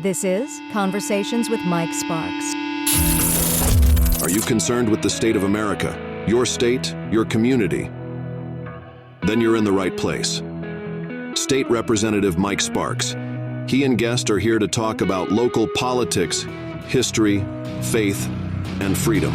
This is Conversations with Mike Sparks. Are you concerned with the state of America, your state, your community? Then you're in the right place. State Representative Mike Sparks. He and guests are here to talk about local politics, history, faith, and freedom.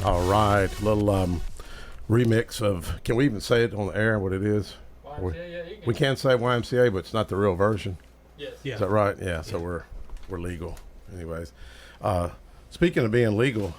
All right, little remix of, can we even say it on the air what it is? We can say YMCA, but it's not the real version. Yes. Is that right? Yeah, so we're legal. Anyways, speaking of being legal,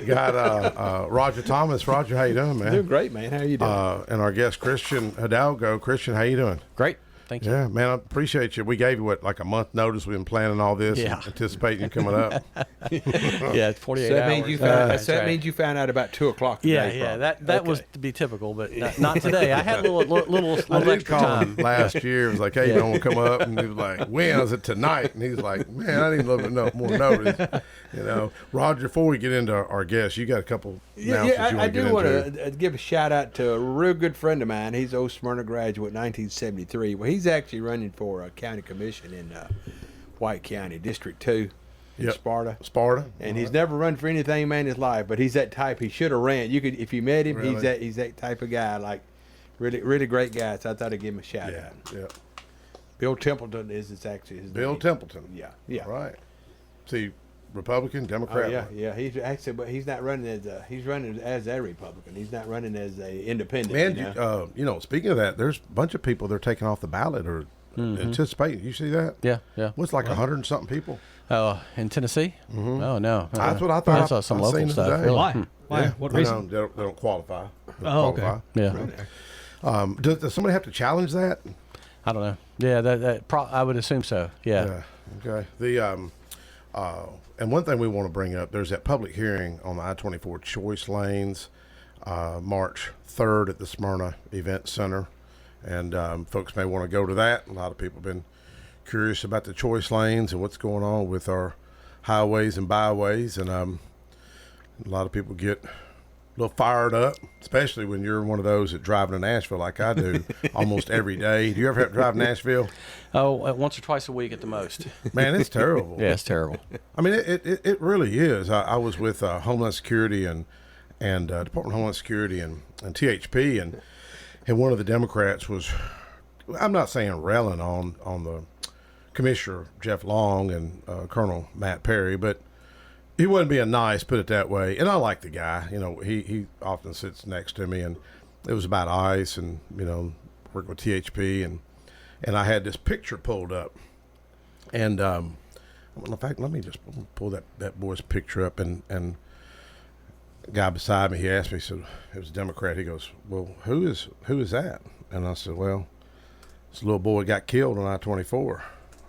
got Roger Thomas. Roger, how you doing, man? Doing great, man. How are you doing? And our guest, Christian Hidalgo. Christian, how you doing? Great. Thank you. Yeah, man, I appreciate you. We gave you, like a month notice? We've been planning all this, Yeah. and anticipating you coming up. Yeah, it's 48 So that hours. means you found. That's that right. means you found out about 2:00 Yeah, today. yeah. probably. That Okay. was to be typical, but not today. I had a little I did extra call time. him last year. It was like, hey, you don't want to come up? And he was like, when? I said, tonight. And he was like, man, I need a little bit more notice. You know, Roger, before we get into our guests, you got a couple announcements you I want to do get want into. to give a shout out to a real good friend of mine. He's old Smyrna graduate, 1973. Well, he's actually running for a county commission in White County, District 2 in Yep. Sparta. Sparta? And he's never run for anything, man, in his life. But he's that type. He should have ran. You could, if you met him, Really? he's that type of guy. Like really great guy. So I thought I'd give him a shout Yeah, out. yeah. Bill Templeton is actually his Bill name. Templeton. Yeah, yeah. All right. See, Republican, Oh, Democrat. yeah. He's actually, but he's not running as he's running as a Republican. He's not running as a independent. Man, you know, speaking of that, there's a bunch of people they're taking off the ballot or anticipating. You see that? Yeah, yeah. What's like 100 and something people? Oh, in Tennessee? Oh no. That's what I thought. I saw some I local seen it stuff. today. Really? Why? Why? Yeah. What You reason? know, they don't qualify. They don't Oh, okay. qualify. Yeah. Does somebody have to challenge that? I don't know. Yeah, I would assume so. Yeah. Okay. The and one thing we want to bring up, there's that public hearing on the I-24 choice lanes, March 3rd at the Smyrna Event Center, and folks may want to go to that. A lot of people have been curious about the choice lanes and what's going on with our highways and byways, and a lot of people get a little fired up, especially when you're one of those that driving to Nashville like I do almost every day. Do you ever have to drive to Nashville? Oh, once or twice a week at the most. Man, it's terrible. Yeah, it's terrible. I mean, it really is. I was with Homeland Security and Department of Homeland Security and THP, and one of the Democrats was, I'm not saying railing on the Commissioner Jeff Long and Colonel Matt Perry, but he wasn't being nice, put it that way. And I like the guy. You know, he often sits next to me, and it was about ICE and, you know, working with THP, and I had this picture pulled up. And well, in fact, let me just pull that boy's picture up, and the guy beside me, he asked me, he said, it was a Democrat. He goes, well, who is that? And I said, well, this little boy got killed on I-24.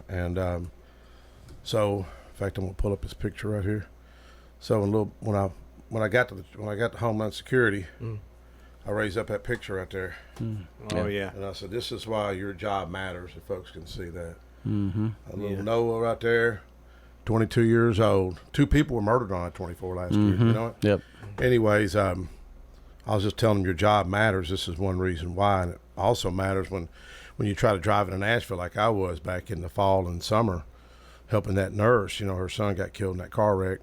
And so, in fact, I'm gonna pull up his picture right here. So when I got to Homeland Security, I raised up that picture right there, Oh yeah. and I said, "This is why your job matters." If folks can see that, a little Yeah. Noah right there, 22 years old. 2 people were murdered on I-24 last year. You know it? Yep. Anyways, I was just telling them your job matters. This is one reason why, and it also matters when you try to drive into Nashville like I was back in the fall and summer, helping that nurse. You know, her son got killed in that car wreck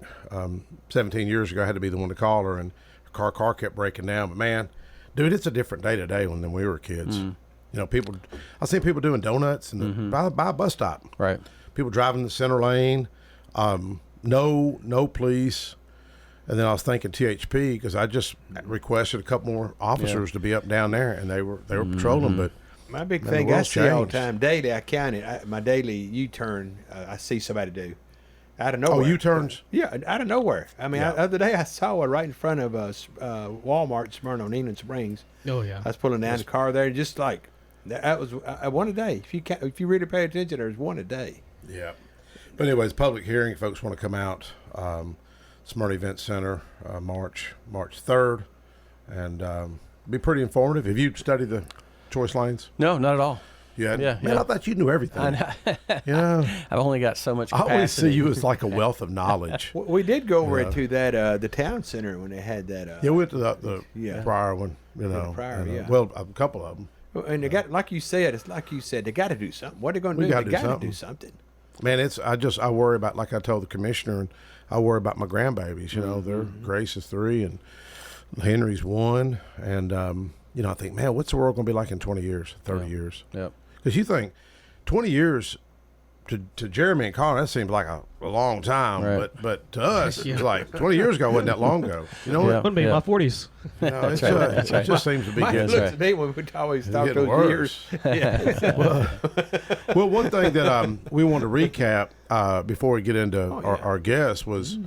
17 years ago. I had to be the one to call her, and her car kept breaking down. But man, dude, it's a different day today than we were kids. You know, I seen people doing donuts by a bus stop. Right. People driving the center lane, no police. And then I was thinking THP because I just requested a couple more officers to be up down there, and they were patrolling. But My big Man, the thing I world's see all the changed. time, daily, I count it. My daily U-turn, I see somebody do. Out of nowhere. Oh, U-turns? Yeah, out of nowhere. I mean, Yeah. the other day I saw one right in front of Walmart, Smyrna on England Springs. Oh yeah. I was pulling down the car there, just like that was one a day. If you really pay attention, there's one a day. Yeah. But anyways, public hearing, folks want to come out, Smyrna Event Center, March 3rd, and be pretty informative. Have you studied the choice lanes? No, not at all. Yeah. Yeah, Man, yeah. I thought you knew everything. I know. You know, I've only got so much I capacity. always see you as like a wealth of knowledge. We did go over Yeah. into that the town center when they had that. Yeah, we went to the Yeah. prior one, you know. prior, and, yeah. Well, a couple of them. And they got, like you said, it's like you said, they got to do something. What are they going to We do? gotta They do got to something. do something. Man, I worry about, like I told the commissioner, and I worry about my grandbabies. You know, their Mm-hmm. Grace is 3 and Henry's 1, and you know, I think, man, what's the world going to be like in 20 years, 30 years? Yep. Because you think 20 years to Jeremy and Colin, that seems like a long time, Right. but to us, Yeah. it's like 20 years ago wasn't that long ago. You know, Yeah. Wouldn't be in my 40s. you know it's, right, that's it right. just seems to be Mike getting, looks at me when we always talk getting those years. worse. Yeah. Well, one thing that we want to recap before we get into Oh, our guests was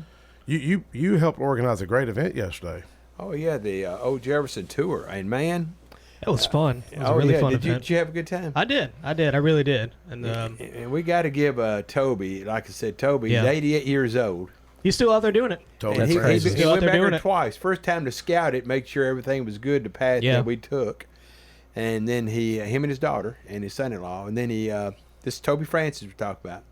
you helped organize a great event yesterday. Oh yeah, the Old Jefferson tour, and man, It was fun. It was oh a really yeah, fun did event. you have a good time? I did. I really did. And And we got to give Toby, like I said, Toby, Yeah. he's 88 years old. he's still out there doing it. Totally And he, crazy. he Still out went there back doing there it. twice. First time to scout it, make sure everything was good, the path Yeah. that we took. And then him and his daughter and his son-in-law. And then this is Toby Francis we talked about.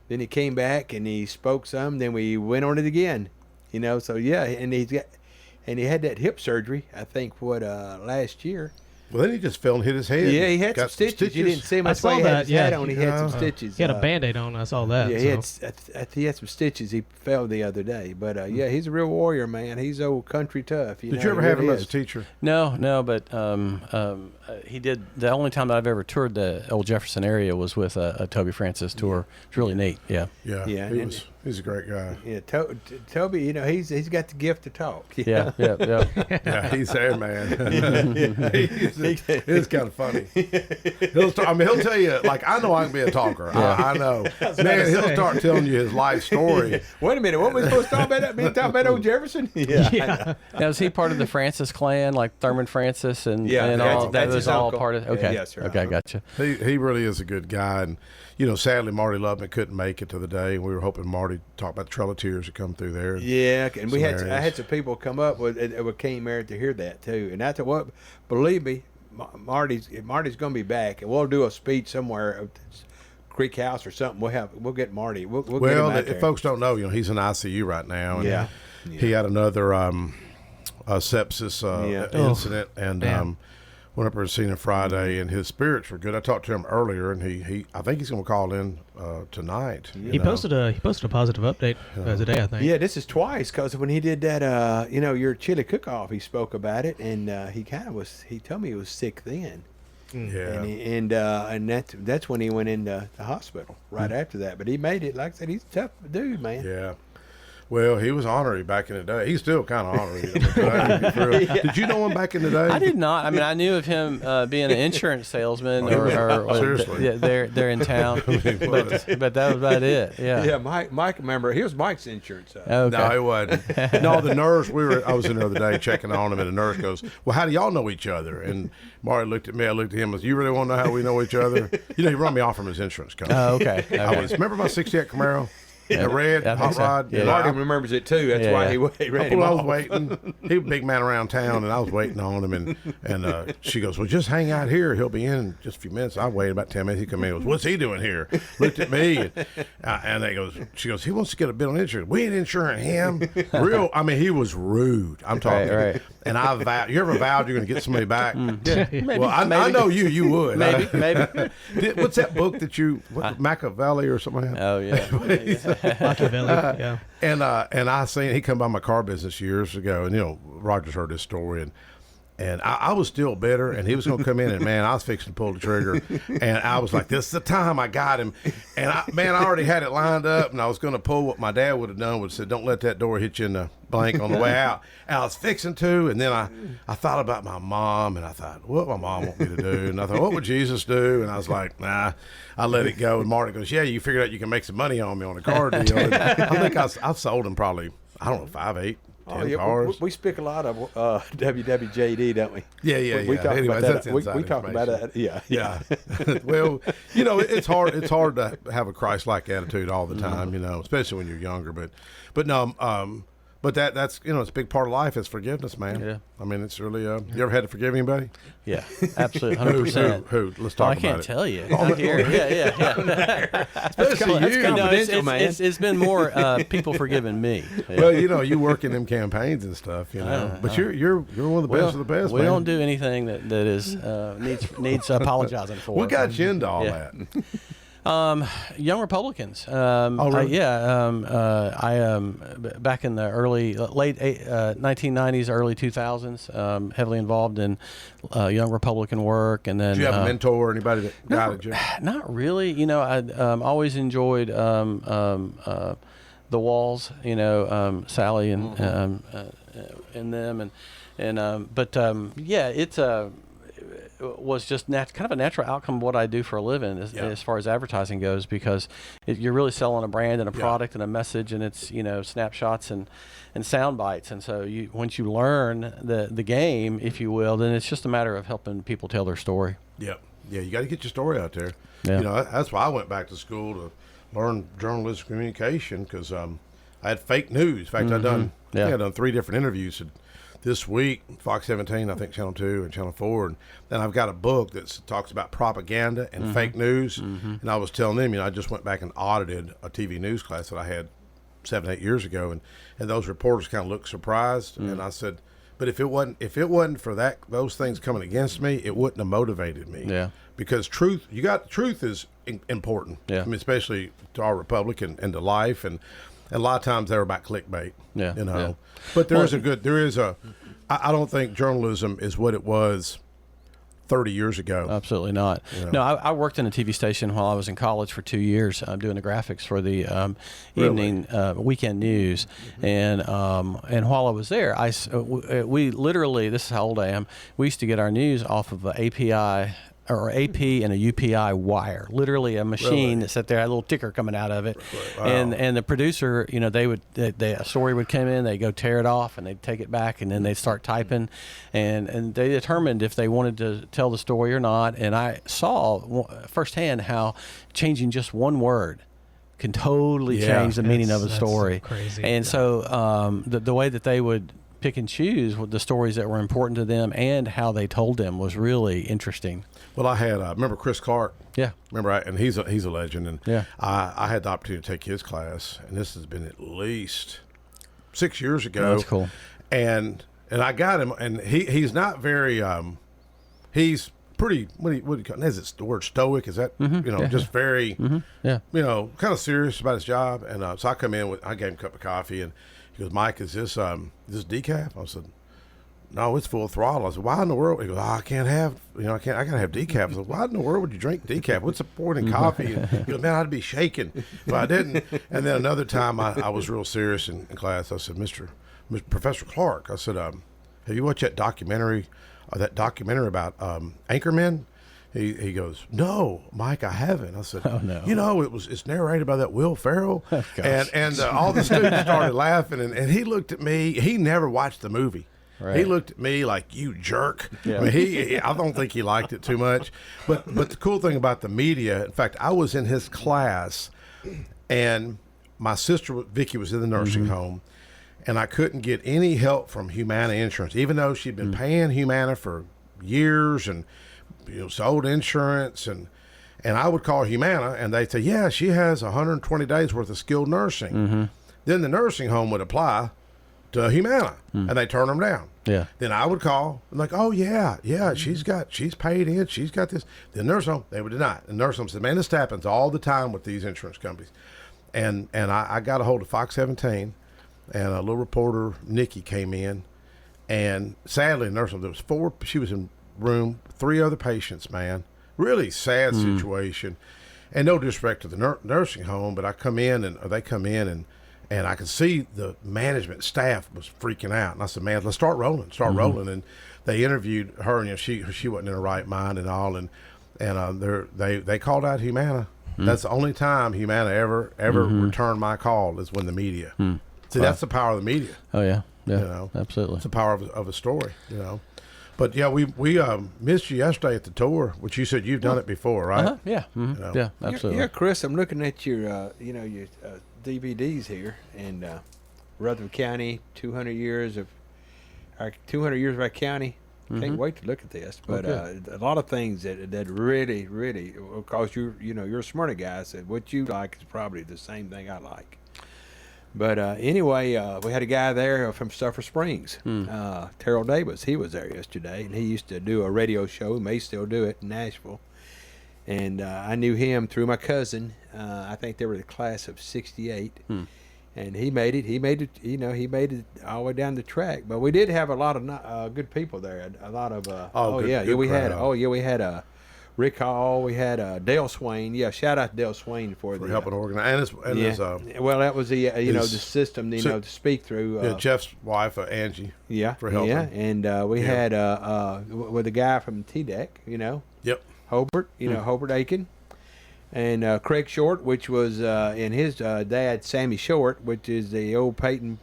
Then he came back and he spoke some. Then we went on it again. You know, so yeah, and he had that hip surgery, I think, last year. Well, then he just fell and hit his head. Yeah, he had Got some stitches. You didn't see him. I That's why saw he had that, his yeah. hat on. He had some Yeah. stitches. He had a Band-Aid on. I saw that. Yeah, so. he had some stitches. He fell the other day. But yeah, he's a real warrior, man. He's old country tough. Did know, you ever he have him really as a is. teacher? No, but he did. The only time that I've ever toured the Old Jefferson area was with a Toby Francis tour. It's really neat. Yeah. Yeah, Yeah, he's a great guy. Yeah, Toby, you know, he's got the gift to talk. you Yeah. know? Yeah. Yeah, he's there, man. It's kind of funny. He'll tell you, like, I know I can be a talker. I know. Man, he'll say. start telling you his life story. Wait a minute, what were we supposed to talk about? Me talk about old Jefferson? Yeah. Yeah. Now, is he part of the Francis clan, like Thurman Francis and Yeah, and that's- all that? that's Was his all uncle. part of. Yeah, Okay. yes, sir. Okay, gotcha. He really is a good guy, and you know, sadly Marty Lubman couldn't make it to the day, and we were hoping Marty talk about the Trail of Tears to come through there. Yeah, and Some I areas. had some people come up with came there to hear that too, and that's what. Believe me, Marty's going to be back, and we'll do a speech somewhere at Creek House or something. We'll get Marty. We'll get him Well, out if there. folks don't know, you know, he's in ICU right now, and Yeah. he had another sepsis Yeah. incident, and man. went up there and seen him Friday, and his spirits were good. I talked to him earlier, and he I think he's going to call in tonight. He posted a positive update today, I think. Yeah, this is twice because when he did that, your chili cook-off, he spoke about it, and he told me he was sick then, Yeah. and that's when he went into the hospital right after that. But he made it. Like I said, he's a tough dude, man. Yeah. Well, he was honorary back in the day. He's still kind of honorary. Did you know him back in the day? I did not. I mean, I knew of him being an insurance salesman, Oh, or seriously. yeah, they're in town, but that was about it. Yeah. Yeah, Mike, remember he was Mike's insurance. Okay. No, he wasn't. No, the nurse. I was in there the other day checking on him, and the nurse goes, "Well, how do y'all know each other?" And Marty looked at me. I looked at him. And said, "You really want to know how we know each other?" You know, he run me off from his insurance company. Oh, okay. Okay. Remember my '68 Camaro, the red I think hot so. rod. Yeah. Marty I- remembers it too. That's Yeah, why yeah. he ran him Well, I was off. waiting. He was a big man around town, and I was waiting on him. And she goes, "Well, just hang out here. He'll be in just a few minutes." I waited about 10 minutes. He come in. He goes, "What's he doing here?" Looked at me, and she goes, "He wants to get a bill on insurance. We ain't insuring him." I mean, he was rude. I'm talking. Right. And I vowed. You ever vowed you're going to get somebody back? Yeah. Maybe, Well, I know you would. Maybe. What's that book that Machiavelli or something like that? Oh yeah. Machiavelli. Yeah. And I seen he come by my car business years ago, and you know Roger's heard this story, And I was still bitter, and he was going to come in, and man, I was fixing to pull the trigger, and I was like, "This is the time I got him." And I already had it lined up, and I was going to pull what my dad would have done, would have said, "Don't let that door hit you in the blank on the way out." And I was fixing to, and then I thought about my mom, and I thought, "What my mom want me to do?" And I thought, "What would Jesus do?" And I was like, "Nah." I let it go, and Marty goes, "Yeah, you figured out you can make some money on me on a car deal." And I think I've sold him probably, I don't know, 5, 8. 10 cars. We speak a lot of WWJD, don't we? Yeah. We talk Anyways, about that's that. We inside talk about information. that. Yeah. Well, it's hard to have a Christ-like attitude all the time, especially when you're younger. But no, but that's it's a big part of life is forgiveness, man. Yeah. I mean, it's really. You ever had to forgive anybody? Yeah, absolutely, 100%. Who? Let's talk I about can't it. tell you. Not here. Yeah. Especially you. confidential, man. It's been more people forgiving me. Yeah. Well, you work in them campaigns and stuff, But you're one of the best of the best. We man. don't do anything that is needs apologizing for. What got you into all Yeah. that? Young Republicans. Really? Back in the late 1990s, early 2000s, heavily involved in Young Republican work, and then Did you have a mentor or anybody that guided you? Not really. I always enjoyed the Walls. Sally and them, it's was just kind of a natural outcome of what I do for a living as far as advertising goes, because you're really selling a brand and a product and a message, and it's snapshots and sound bites, and so once you learn the game, if you will, then it's just a matter of helping people tell their story. Yeah, you got to get your story out there. Yeah. That's why I went back to school to learn journalistic communication, because I had fake news. In fact, I think I've done 3 different interviews this week, Fox 17, I think Channel 2 and Channel 4, and then I've got a book that talks about propaganda and fake news, and I was telling them, I just went back and audited a TV news class that I had 7, 8 years ago, and those reporters kind of looked surprised, and I said, but if it wasn't for those things coming against me, it wouldn't have motivated me. Yeah. Because truth is important. Yeah. I mean, especially to our republic and to life, and a lot of times they're about clickbait. Yeah. Yeah. But I don't think journalism is what it was 30 years ago. Absolutely not. No, I worked in a TV station while I was in college for 2 years, doing the graphics for the evening weekend news, and while I was there, we literally, this is how old I am, we used to get our news off of an API or AP and a UPI wire, literally a machine that sat there, had a little ticker coming out of it. Wow. And the producer, a story would come in, they go tear it off, and they'd take it back, and then they'd start typing, and they determined if they wanted to tell the story or not. And I saw firsthand how changing just one word can totally change the meaning of a story. Crazy. And so the way that they would pick and choose the stories that were important to them and how they told them was really interesting. Well, I had remember Chris Clark. Yeah. And he's a legend, and Yeah. I had the opportunity to take his class, and this has been at least 6 years ago. That's cool. And I got him, and he's not very he's pretty, what do you call it? Is it the word stoic? Is that just very kind of serious about his job? And so I come in I gave him a cup of coffee, and he goes, "Mike, is this decaf?" I said, "No, it's full throttle." I said, "Why in the world?" He goes, I can't have, I gotta have decaf. I said, "Why in the world would you drink decaf? What's the point in coffee?" And he goes, "Man, I'd be shaking if I didn't." And then another time I was real serious in class. I said, Mr. Professor Clark, I said, "Have you watched that documentary about Anchorman?" He goes, "No, Mike, I haven't." I said, "Oh no." It's narrated by that Will Ferrell, and all the students started laughing, and he looked at me. He never watched the movie. Right. He looked at me like, "You jerk." Yeah. I mean, I don't think he liked it too much. But the cool thing about the media, in fact, I was in his class, and my sister Vicky was in the nursing home, and I couldn't get any help from Humana Insurance, even though she'd been paying Humana for years and sold insurance, and I would call Humana, and they'd say, "Yeah, she has 120 days worth of skilled nursing." Then the nursing home would apply to Humana, and they turn them down. Yeah. Then I would call and like, "Oh yeah, she's paid in, she's got this." The nursing home, they would deny it. The nursing home said, "Man, this happens all the time with these insurance companies." And I got a hold of Fox 17, and a little reporter, Nikki, came in, And sadly, in nursing home, there was 4. She was in room, 3 other patients. Man, really sad situation. And no disrespect to the nursing home, but I come in and they come in and I could see the management staff was freaking out. And I said, man, let's start rolling. And they interviewed her, and she wasn't in her right mind and all. And they called out Humana. That's the only time Humana ever returned my call is when the media. See, that's the power of the media. Oh yeah, yeah, You know, absolutely. It's the power of a story. You know, but yeah, we missed you yesterday at the tour, which you said you've done it before, right? Yeah, You know. yeah, absolutely. Yeah, Chris, I'm looking at your your DVDs here, and Rutherford County, 200 years of our county. Can't wait to look at this. But a lot of things that really, really, because you're a smarter guy, said what you like is probably the same thing I like. But anyway, we had a guy there from Sulphur Springs, Terrell Davis. He was there yesterday, and he used to do a radio show. He may still do it in Nashville. And I knew him through my cousin. I think they were the class of '68. And he made it. He made it all the way down the track. But we did have a lot of good people there. A lot of good we had crowd. Rick Hall. We had Dale Swain. Yeah, shout out to Dale Swain for helping organize. And his, well, that was the the his- system to speak through. Jeff's wife, Angie. Yeah, for helping. Yeah, and we had with a guy from TDEC. Yep. Hobart. Hobart Aiken. And Craig Short, which was and his dad, Sammy Short, which is the old Peyton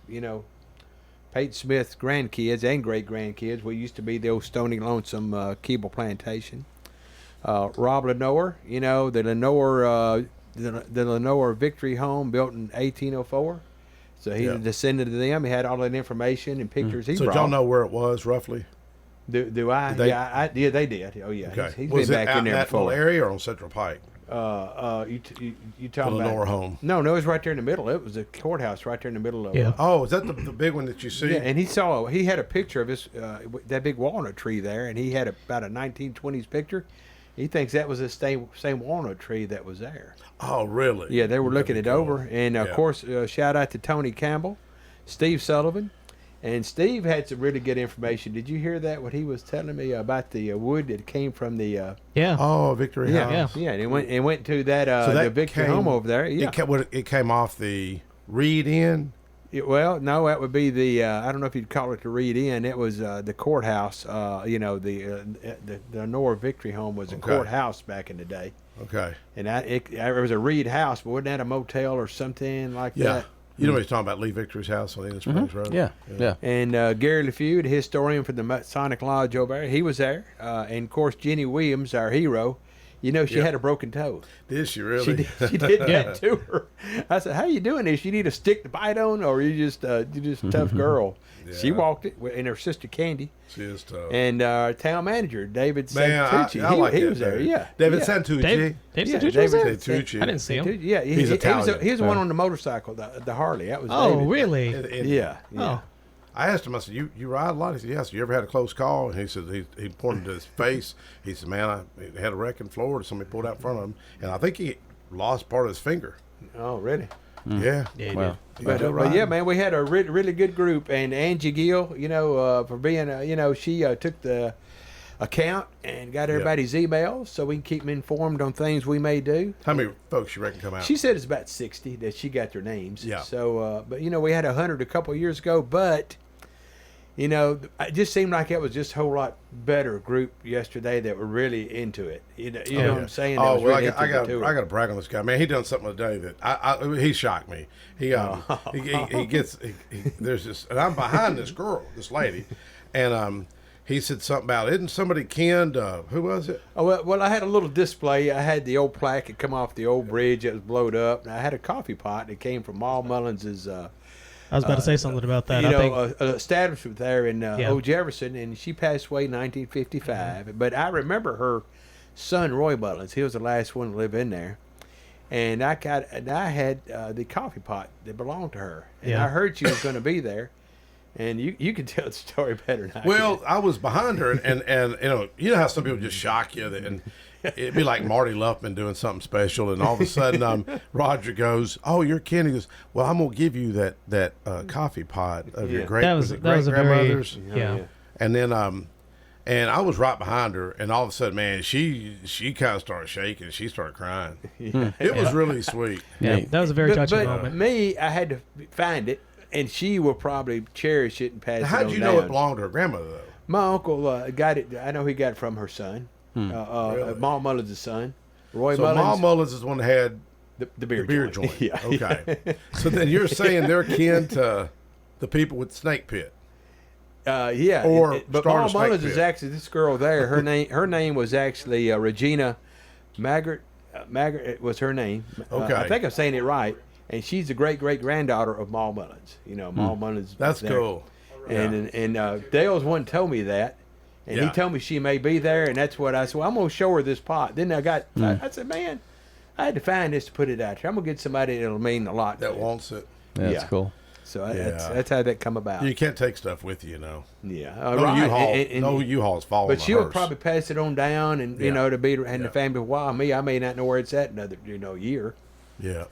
Smith grandkids and great-grandkids. We used to be the old Stony Lonesome Keeble Plantation. Rob Lenore, the Lenore Victory Home built in 1804. So he's a descendant of them. He had all that information and pictures he So brought. y'all know where it was roughly? Do I? Yeah, they did. Oh, yeah. Okay. He's Was been it back out in there that before. little area or on Central Pike? You The talking Lenore about home. No, it was right there in the middle. It was a courthouse right there in the middle of. Yeah. Oh, is that the big one that you see? Yeah, and he had a picture of his that big walnut tree there, and he had about a 1920s picture. He thinks that was the same walnut tree that was there. Oh, really? Yeah, they were looking it cool. over, and of Yeah. course, shout out to Tony Campbell, Steve Sullivan, and Steve had some really good information. Did you hear that? What he was telling me about the wood that came from the Yeah. Oh, Victory House. yeah, and it went to that So that the Victory came- home over there. Yeah. It came off the Reed Inn. Well, no, that would be the I don't know if you'd call it the Reed Inn. It was the courthouse. The Lenore Victory Home was a Okay. courthouse back in the day, Okay. and it was a Reed house, but wasn't that a motel or something like Yeah. that? You know what he's talking about, Lee Victory's house on Indian Springs Road? Yeah, yeah. And Gary LeFew, the historian for the Masonic Lodge over there, he was there. And of course, Jenny Williams, our hero. She Yeah. had a broken toe. Did she really? She did that to her. I said, "How you doing this? You need a stick to bite on, or you just a tough girl?" She Yeah. walked it, and her sister Candy, She is tough. and our town manager David Man, Santucci. I like he that was there. dude. Yeah, David yeah. Santucci. Dave Yeah, Santucci was David there? Santucci. I didn't see him. Yeah, He's Italian. he was the one on the motorcycle, the Harley. That was Oh, David. really? Yeah. Oh. I asked him, I said, you ride a lot? He said, yes. You ever had a close call? And he said, he pointed to his face. He said, man, I had a wreck in Florida. Somebody pulled out in front of him. And I think he lost part of his finger. Oh, really? Yeah. Yeah, he Wow. did. But yeah, man, we had a really good group, and Angie Gill, for being, she took the account and got everybody's emails so we can keep them informed on things we may do. How many folks you reckon come out? She said it's about 60 that she got their names. Yeah. So, but we had 100 a couple of years ago, but it just seemed like it was just a whole lot better group yesterday that were really into it. You know what I'm saying? That Oh, was well, really I into the tour. got to brag on this guy, man. He done something today that he shocked me. He there's this, and I'm behind this girl, this lady, and he said something about, isn't somebody Ken? Who was it? Oh, well, I had a little display. I had the old plaque that come off the old bridge that was blowed up, and I had a coffee pot that came from Maul Mullins's. I was about to say something about that. I think An establishment there in Old Jefferson, and she passed away in 1955. But I remember her son, Roy Mullins. He was the last one to live in there. And I had the coffee pot that belonged to her. And Yeah. I heard she was going to be there. And you can tell the story better than I Well, can. I was behind her, and you know how some people just shock you, and it'd be like Marty Luffman doing something special, and all of a sudden, Roger goes, "Oh, you're Ken." He goes, "Well, I'm gonna give you that coffee pot of your great that was a very grandmother's." yeah. And then and I was right behind her, and all of a sudden, man, she kind of started shaking. She started crying. It was really sweet. Yeah, that was a very touching but moment. me, I had to find it, and she will probably cherish it and pass it on How'd you down. know it belonged to her grandmother, though? My uncle got it. I know he got it from her son, Really? Ma Mullins' son, Roy So Mullins. Ma Mullins is the one that had the beer, the beer joint. joint. Yeah. Okay. So then you're saying they're kin to the people with Snake Pit. Yeah. Or but started Ma a snake Mullins is pit. actually this girl there. Her name was actually Regina Maggart. Maggart was her name. Okay. I think I'm saying it right. And she's the great granddaughter of Ma Mullins. You know, Ma Mullins. That's was there. cool. And Dale's one told me that, and he Yeah. told me she may be there, and that's what I said. Well, I'm gonna show her this pot. Then I said, man, I had to find this to put it out here. I'm gonna get somebody that'll mean a lot. That to wants it. That's Yeah. cool. So Yeah. that's how that come about. You can't take stuff with you, Yeah, No right. U-Haul. And- No U-Haul's following But the she'll hearse. probably pass it on down, and you Yeah. know, to be in Yeah. the family for a while. Me, I may not know where it's at another year. Yeah.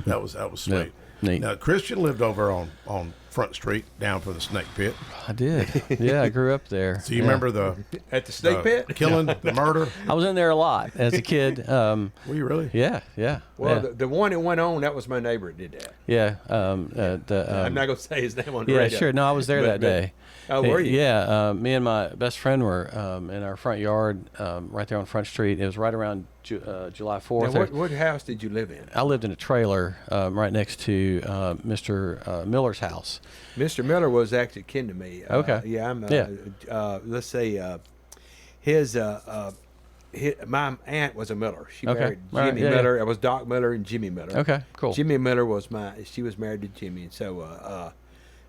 That was sweet. Neat. Now Christian lived over on Front Street down from the Snake Pit. I did. Yeah, I grew up there. So you Yeah. remember the At the snake pit. killing, the murder? I was in there a lot as a kid. Were you really? Yeah. Well, yeah. the one that went on, that was my neighbor that did that. Yeah. I'm not gonna say his name on the Yeah, radio. sure. No, I was there that day. Oh, were you? Yeah. Me and my best friend were in our front yard, right there on Front Street. It was right around July 4th. Now, what house did you live in? I lived in a trailer right next to Mr. Miller's house. Mr. Miller was actually kin to me. Okay. Yeah, I'm. Yeah. Let's say my aunt was a Miller. She Okay. married Right, Jimmy yeah, Miller. It was Doc Miller and Jimmy Miller. Okay, cool. Jimmy Miller was she was married to Jimmy, and so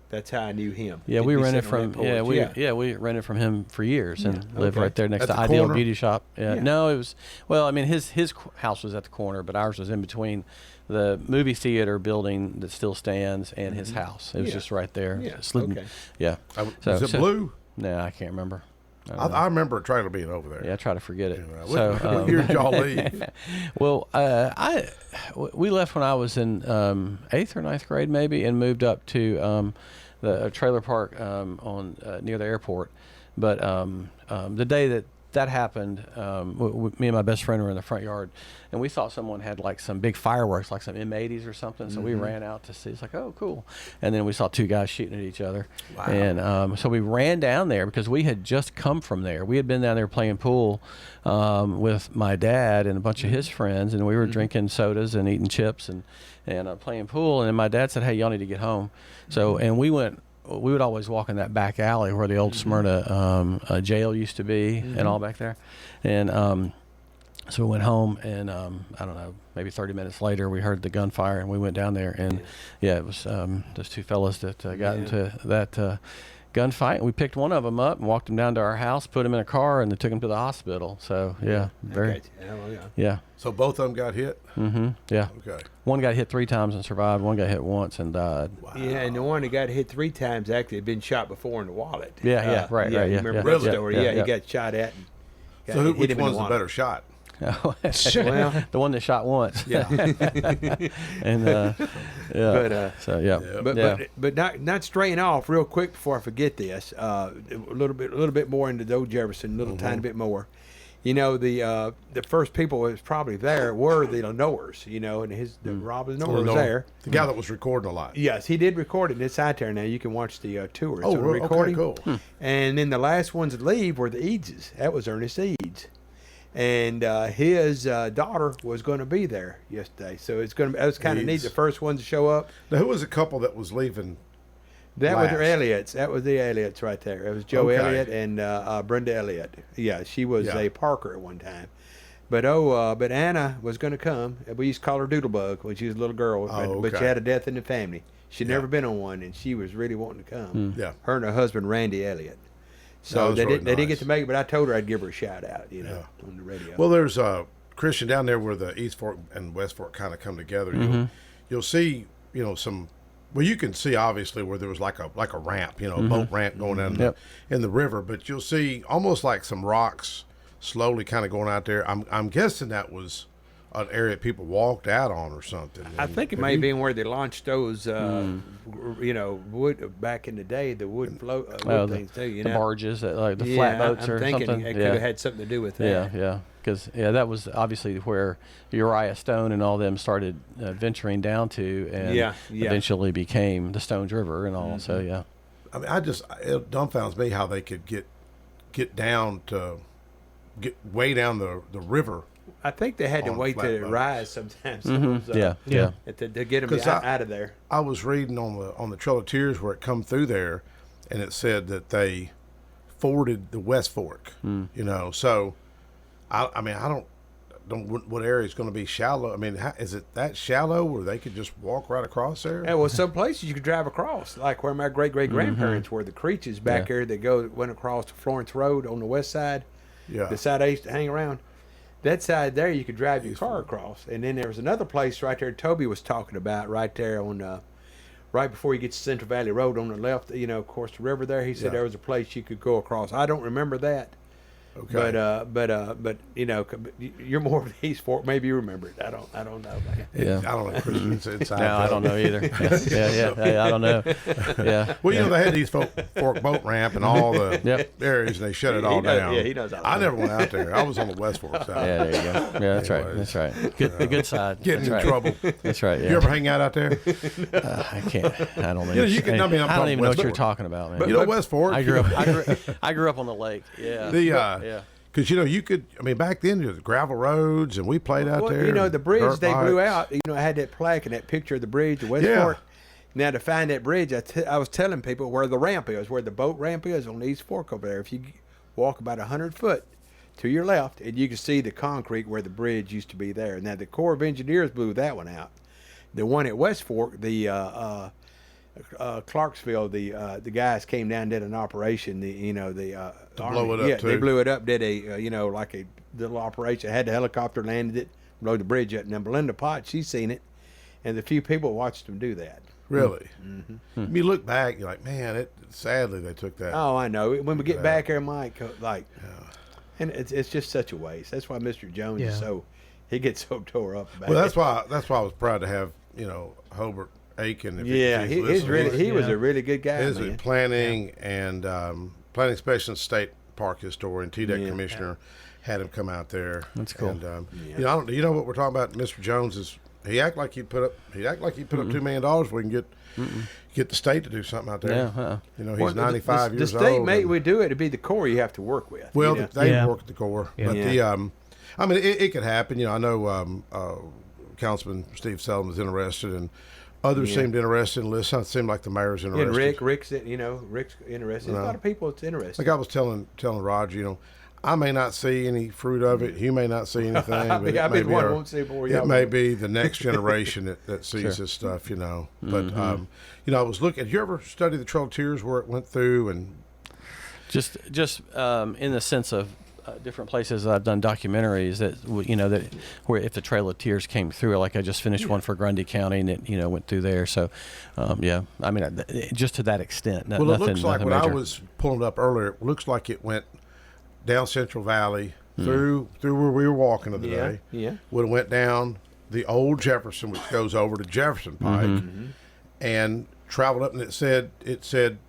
that's how I knew him. Yeah, He'd we be rented sitting on from that porch. we rented from him for years and lived Okay. right there next At to the Ideal corner? Beauty Shop. Yeah. Yeah. No, it was I mean his house was at the corner, but ours was in between the movie theater building that still stands and his house. It was Yeah. just right there. Yeah, Slid- okay. Yeah. Was it blue? No, I can't remember. I don't know. I remember a trailer being over there. Yeah, I try to forget it. What year did y'all leave? Well, we left when I was in 8th or 9th grade, maybe, and moved up to the trailer park on near the airport. But the day that happened, me and my best friend were in the front yard, and we thought someone had like some big fireworks, like some M80s or something. So we ran out to see. It's like, oh, cool. And then we saw two guys shooting at each other. Wow. And so we ran down there because we had just come from there. We had been down there playing pool with my dad and a bunch of his friends, and we were drinking sodas and eating chips and playing pool. And then my dad said, hey, y'all need to get home. So, and we would always walk in that back alley where the old Smyrna jail used to be and all back there. And so we went home, and I don't know, maybe 30 minutes later, we heard the gunfire, and we went down there. And, it was those two fellas that got into that gunfight. And we picked one of them up and walked him down to our house, put him in a car, and then took him to the hospital. So, very, Okay. Oh, yeah. yeah. So both of them got hit? Mm-hmm. Yeah. Okay. One got hit 3 times and survived. One got hit once and died. Wow. Yeah, and the one that got hit 3 times actually had been shot before in the wallet. Yeah, right, You yeah, remember yeah, that yeah, story? yeah, Yeah, yeah. he got shot at. And got So hit which him in the one's the wallet. better shot? Well, The one that shot once. yeah. And But, so yeah. But not straying off real quick before I forget this. A little bit more into Joe Jefferson, a little tiny bit more. You know, the first people that was probably there were the Lenoers. You know, and Rob Lenoir was there. The guy that was recording a lot. Yes, he did record it. It's out there now. You can watch the tour. It's Oh, on okay, recording. cool. And then the last ones to leave were the Eadeses. That was Ernest Eads. And his daughter was going to be there yesterday. So it was kind of neat. Eads. The first one to show up. Now, who was a couple that was leaving? That was the last? Elliots. That was the Elliots right there. It was Joe Okay. Elliott and Brenda Elliott. Yeah, she was Yeah. a Parker at one time. But Anna was going to come. We used to call her Doodlebug when she was a little girl. But she okay. had a death in the family. She'd Yeah. never been on one, and she was really wanting to come. Yeah. Her and her husband, Randy Elliott. That So was they really didn't nice. get to make it, but I told her I'd give her a shout out, you know, Yeah. on the radio. Well, there's Christian down there where the East Fork and West Fork kind of come together. You'll see, some. Well, you can see obviously where there was like a ramp, a boat ramp going down in the river. But you'll see almost like some rocks slowly kind of going out there. I'm guessing that was an area people walked out on or something. I think it may have been where they launched those, wood back in the day, the wood things too. The barges, like the flatboats or something. I'm thinking it could have had something to do with that. Yeah. Because that was obviously where Uriah Stone and all them started venturing down to, and eventually became the Stones River and all. So I mean, it dumbfounds me how they could get way down the river. I think they had to wait till it rise sometimes. Mm-hmm. To get them out of there. I was reading on the Trail of Tears where it come through there, and it said that they forded the West Fork. So I mean, I don't what area is going to be shallow. I mean, is it that shallow where they could just walk right across there? Yeah, well, some places you could drive across, like where my great-great-grandparents were, the Creeches back there that went across to Florence Road on the west side, the side I used to hang around. That side there, you could drive your car across. And then there was another place right there Toby was talking about right there on right before you get to Central Valley Road on the left, across the river there. He said there was a place you could go across. I don't remember that. Okay. But you're more of the East Fork. Maybe you remember it. I don't know, man. I don't know, Chris. It's no, I don't know either. I don't know. Yeah. Well, they had the East Fork boat ramp and all the areas, and they shut it all down. Yeah, he knows all I never went out there. I was on the West Fork side. Yeah, there you go. Yeah, that's right. That's right. The good side. Getting in trouble. That's right. Yeah. You ever hang out there? I can't. I don't know. I don't even know what you're talking about, man. West Fork. I grew up on the lake. Yeah. Because you could. I mean, back then there was gravel roads, and we played out there. The bridge they blew out. It had that plaque and that picture of the bridge, the West Fork. Now to find that bridge, I was telling people where the ramp is, where the boat ramp is on the East Fork over there. If you walk about 100 foot to your left, and you can see the concrete where the bridge used to be there. Now the Corps of Engineers blew that one out. The one at West Fork, the Clarksville, the guys came down and did an operation. Blow it up too. They blew it up. Did like a little operation. Had the helicopter landed it, blew the bridge up. And then Belinda Potts, she's seen it, and the few people watched them do that. Really? Mm-hmm. You look back, you're like, man, sadly they took that. Oh, I know. When we get back there, Mike, and it's just such a waste. That's why Mr. Jones is he gets so tore up about it. Well, that's why I was proud to have Hobart Aiken. He was a really good guy. He was planning and planning specialist, state park historian, TDEC commissioner, had him come out there. That's cool. And you know what we're talking about? Mr. Jones he act like he'd put up $2 million if we can get the state to do something out there. Yeah. He's 95 years old. The state may we do it. It'd be the Corps you have to work with. Well, they work at the Corps, but I mean, it could happen. I know Councilman Steve Sullivan is interested, and others seemed interested. And it seemed like the mayor's interested. And Rick's interested. There's a lot of people that's interested. Like I was telling Roger, I may not see any fruit of it. You may not see anything. But it may be the next generation that sees this stuff. But I was looking. Have you ever studied the Trail of Tears where it went through and just in the sense of different places I've done documentaries that where if the Trail of Tears came through, like I just finished one for Grundy County and it went through there. So I mean just to that extent. It looks like when I was pulling it up earlier, it looks like it went down Central Valley through where we were walking the other day. Yeah. Would have went down the old Jefferson, which goes over to Jefferson Pike, and traveled up, and it said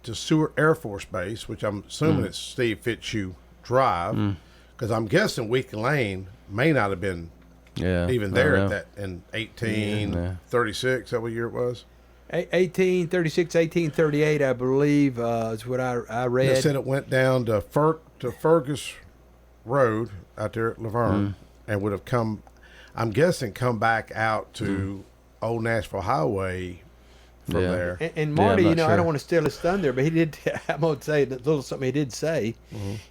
to Seward Air Force Base, which I'm assuming it's Steve Fitzhugh Drive, because I'm guessing Weekend Lane may not have been even there at that in 1836. Is that what year it was? 1836, 1838, I believe, is what I read. It said it went down to Fergus Road out there at Laverne, and would have come back out to Old Nashville Highway from there. And Marty, I don't want to steal his thunder, but he did. I'm going to say a little something he did say.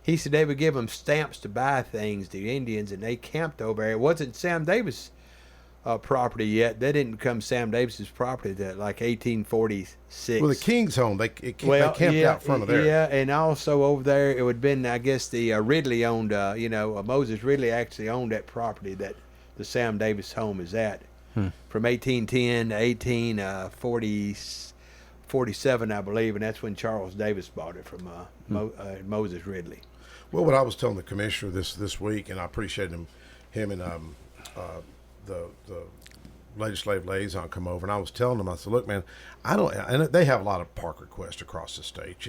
He said they would give them stamps to buy things, the Indians, and they camped over there. It wasn't Sam Davis' property yet. That didn't become Sam Davis's property till like 1846. Well, the King's home, they camped out front of there. Yeah, and also over there, it would have been, I guess, the Ridley owned, Moses Ridley actually owned that property that the Sam Davis home is at. From 1810 to 1847, I believe, and that's when Charles Davis bought it from Moses Ridley. Well, what I was telling the commissioner this week, and I appreciate him and the legislative liaison come over, and I was telling them, I said, look, man, and they have a lot of park requests across the state,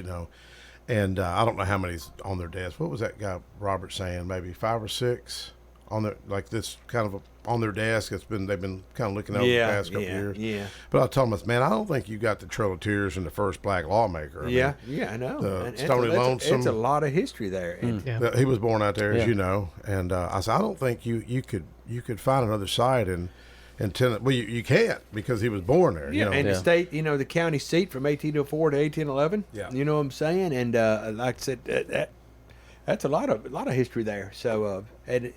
and I don't know how many's on their desk. What was that guy Robert saying? Maybe 5 or 6 on their, like this kind of on their desk. They've been kind of looking over the past couple years. Yeah. But I told them, man, I don't think you got the Trail of Tears and the first black lawmaker. I I know. The Stony Lonesome. It's a lot of history there. He was born out there, as you know, and I said, I don't think you could find another site and well, you can't, because he was born there. And the state, the county seat from 1804 to 1811. Yeah. You know what I'm saying? And like I said, that's a lot of history there. So like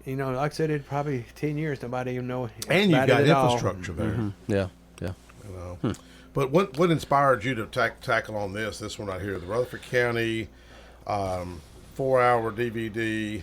I said, it probably 10 years nobody even know. And you've got infrastructure there. Mm-hmm. Yeah. But what inspired you to tackle on this one right here, the Rutherford County 4-hour DVD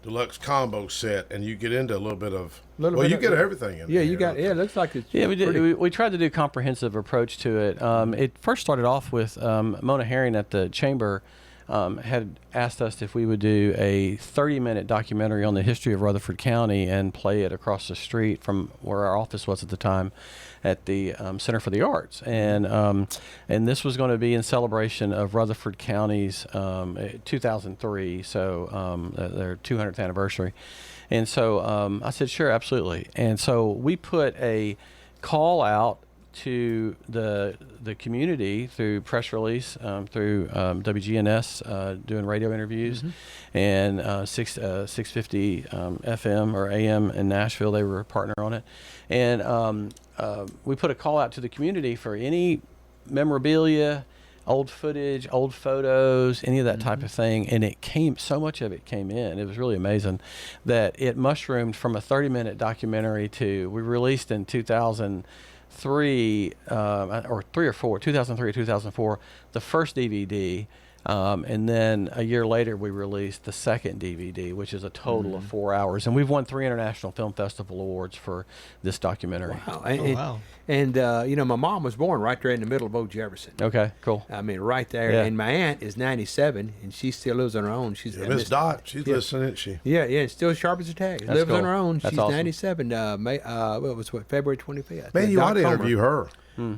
deluxe combo set, and you get into a little bit of you get everything in there. It looks like it's we did. We tried to do a comprehensive approach to it. It first started off with Mona Herring at the chamber had asked us if we would do a 30-minute documentary on the history of Rutherford County and play it across the street from where our office was at the time at the Center for the Arts. And this was going to be in celebration of Rutherford County's 2003, so their 200th anniversary. And so I said, sure, absolutely. And so we put a call out to the community through press release, through WGNS doing radio interviews, and 650 FM or AM in Nashville. They were a partner on it, and we put a call out to the community for any memorabilia, old footage, old photos, any of that type of thing. And so much of it came in. It was really amazing that it mushroomed from a 30-minute documentary to, we released in 2003 or 2004, the first DVD. And then a year later, we released the second DVD, which is a total of 4 hours. And we've won 3 International Film Festival awards for this documentary. Wow. And my mom was born right there in the middle of Old Jefferson. Okay, cool. I mean, right there. Yeah. And my aunt is 97, and she still lives on her own. She's Miss Dot. She's listening, isn't she? Yeah, still sharp as a tack. Lives cool. on her own. That's She's awesome. 97. February 25th. Man, you ought to interview her.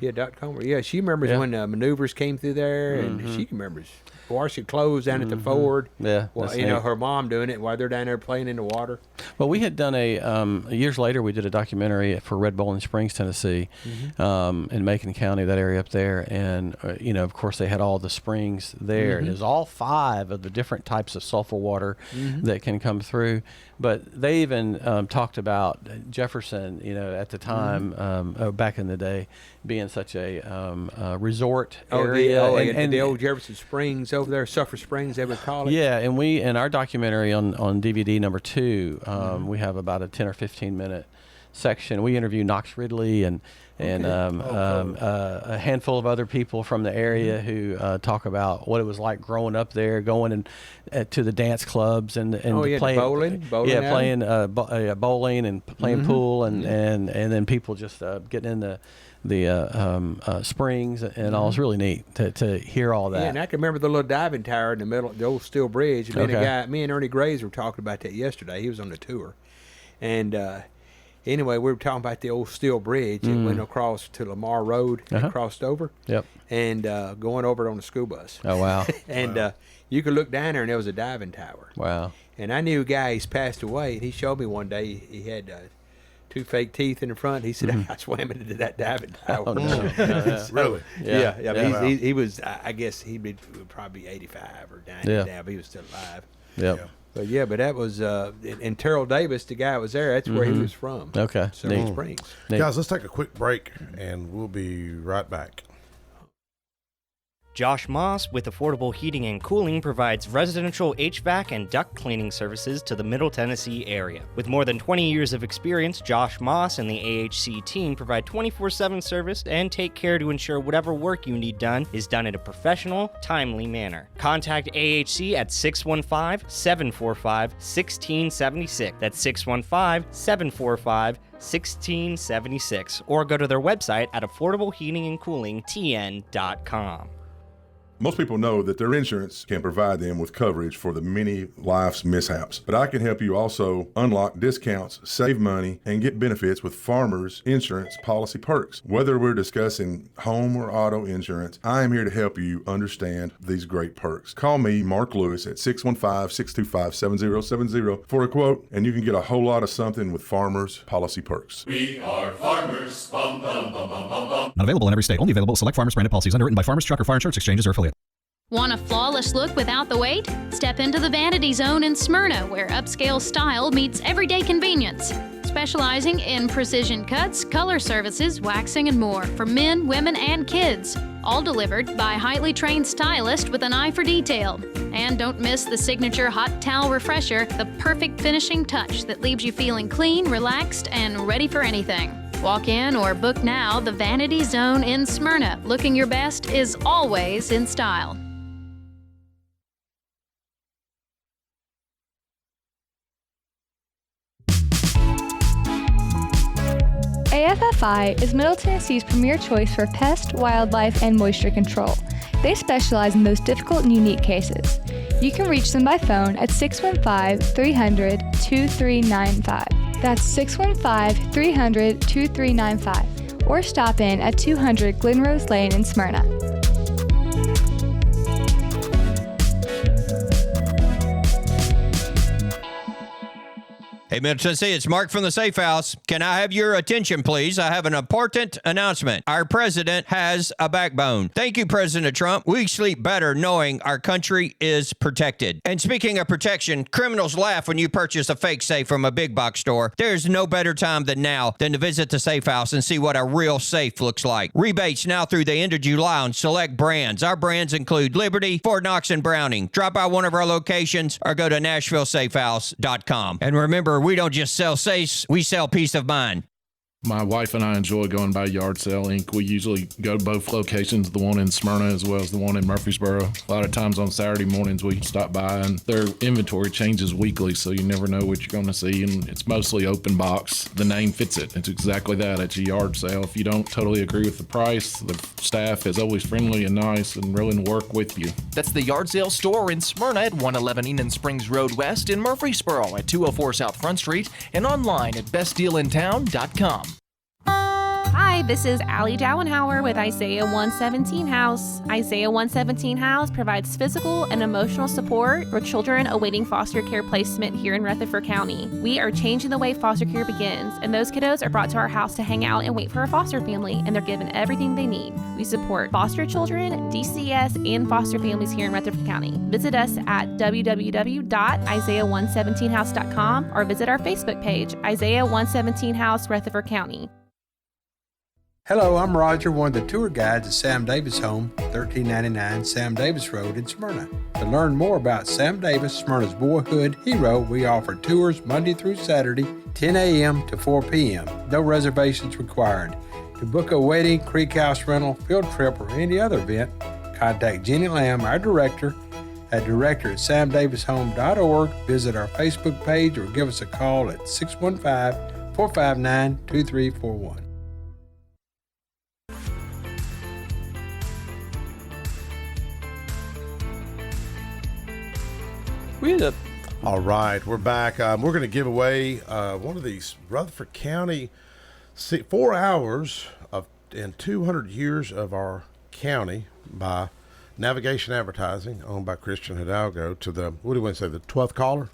Yeah, Dot Comer. Yeah, she remembers when maneuvers came through there, and she remembers washing clothes down at the Ford. Yeah, well, her mom doing it while they're down there playing in the water. Well, we had done years later, we did a documentary for Red Bowling Springs, Tennessee, in Macon County, that area up there. And, of course, they had all the springs there. And it was all 5 of the different types of sulfur water that can come through. But they even talked about Jefferson, at the time, back in the day, being such a resort area. And the old Jefferson Springs over there, Sulphur Springs, they would call it. Yeah, and we, in our documentary on DVD number 2, we have about a 10 or 15 minute section. We interview Knox Ridley and a handful of other people from the area who talk about what it was like growing up there, going to the dance clubs and playing bowling playing bowling and playing pool and then people just getting in the springs and all. It's really neat to hear all that. Yeah, and I can remember the little diving tower in the middle, the old steel bridge. And me and Ernie Graves were talking about that yesterday. He was on the tour, and anyway, we were talking about the old steel bridge. It went across to Lamar Road and crossed over. Yep. And going over it on the school bus. Oh, wow. And you could look down there, and there was a diving tower. Wow. And I knew a guy, he's passed away, and he showed me one day he had 2 fake teeth in the front. He said, I swam into that diving tower. Oh, no. So, really? Yeah. He was, I guess he'd be probably 85 or 90 now, but he was still alive. Yep. But that was, and Terrell Davis, the guy that was there, that's where he was from. Okay. Silver Springs. Guys, let's take a quick break, and we'll be right back. Josh Moss with Affordable Heating and Cooling provides residential HVAC and duct cleaning services to the Middle Tennessee area. With more than 20 years of experience, Josh Moss and the AHC team provide 24/7 service and take care to ensure whatever work you need done is done in a professional, timely manner. Contact AHC at 615-745-1676. That's 615-745-1676. Or go to their website at affordableheatingandcoolingtn.com. Most people know that their insurance can provide them with coverage for the many life's mishaps, but I can help you also unlock discounts, save money, and get benefits with Farmers Insurance policy perks. Whether we're discussing home or auto insurance, I am here to help you understand these great perks. Call me, Mark Lewis, at 615-625-7070 for a quote, and you can get a whole lot of something with Farmers policy perks. We are farmers. Bum, bum, bum, bum, bum, bum. Not available in every state. Only available at select Farmers branded policies underwritten by Farmers Truck or Fire Insurance Exchanges or affiliate. Want a flawless look without the wait? Step into the Vanity Zone in Smyrna, where upscale style meets everyday convenience. Specializing in precision cuts, color services, waxing, and more for men, women, and kids. All delivered by highly trained stylists with an eye for detail. And don't miss the signature hot towel refresher, the perfect finishing touch that leaves you feeling clean, relaxed, and ready for anything. Walk in or book now. The Vanity Zone in Smyrna. Looking your best is always in style. AFFI is Middle Tennessee's premier choice for pest, wildlife, and moisture control. They specialize in those difficult and unique cases. You can reach them by phone at 615-300-2395. That's 615-300-2395. Or stop in at 200 Glenrose Lane in Smyrna. Hey, Middle Tennessee, it's Mark from the Safe House. Can I have your attention, please? I have an important announcement. Our president has a backbone. Thank you, President Trump. We sleep better knowing our country is protected. And speaking of protection, criminals laugh when you purchase a fake safe from a big box store. There's no better time than now than to visit the Safe House and see what a real safe looks like. Rebates now through the end of July on select brands. Our brands include Liberty, Fort Knox, and Browning. Drop by one of our locations or go to NashvilleSafehouse.com. And remember, we don't just sell safes, we sell peace of mind. My wife and I enjoy going by Yard Sale Inc. We usually go to both locations, the one in Smyrna as well as the one in Murfreesboro. A lot of times on Saturday mornings we stop by, and their inventory changes weekly, so you never know what you're going to see, and it's mostly open box. The name fits it. It's exactly that. It's a yard sale. If you don't totally agree with the price, the staff is always friendly and nice and willing to work with you. That's the Yard Sale store in Smyrna at 111 Enon Springs Road West, in Murfreesboro at 204 South Front Street, and online at bestdealintown.com. Hi, this is Allie Dowenhauer with Isaiah 117 House. Isaiah 117 House provides physical and emotional support for children awaiting foster care placement here in Rutherford County. We are changing the way foster care begins, and those kiddos are brought to our house to hang out and wait for a foster family, and they're given everything they need. We support foster children, DCS, and foster families here in Rutherford County. Visit us at www.isaiah117house.com or visit our Facebook page, Isaiah 117 House, Rutherford County. Hello, I'm Roger, one of the tour guides at Sam Davis Home, 1399 Sam Davis Road in Smyrna. To learn more about Sam Davis, Smyrna's boyhood hero, we offer tours Monday through Saturday, 10 a.m. to 4 p.m. No reservations required. To book a wedding, creek house rental, field trip, or any other event, contact Jenny Lamb, our director, at director@samdavishome.org. Visit our Facebook page or give us a call at 615-459-2341. All right, we're back. We're going to give away one of these Rutherford County 4 hours of and 200 years of our county by Navigation Advertising, owned by Christian Hidalgo. To the, what do you want to say, the 12th caller?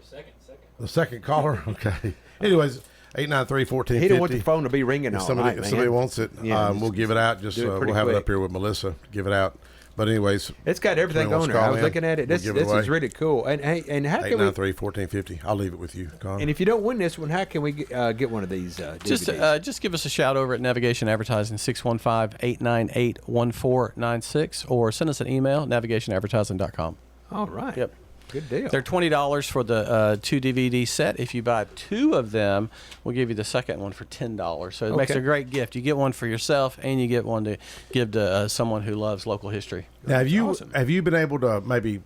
Second. The second caller? Okay. Anyways, 893-1450. He don't want the phone to be ringing all night, If somebody wants it, we'll give it out. Just we'll have it up here with Melissa to give it out. But anyways, it's got everything on there. I was looking at it. This is really cool. And hey, and how can we 893-1450? I'll leave it with you, Con. And if you don't win this one, how can we get one of these DVDs? Just give us a shout over at Navigation Advertising, 615-898-1496, or send us an email, navigationadvertising.com. All right. Yep. Good deal. They're $20 for the 2 DVD set. If you buy 2 of them, we'll give you the second one for $10. So it makes a great gift. You get one for yourself, and you get one to give to someone who loves local history. Now, have you been able to maybe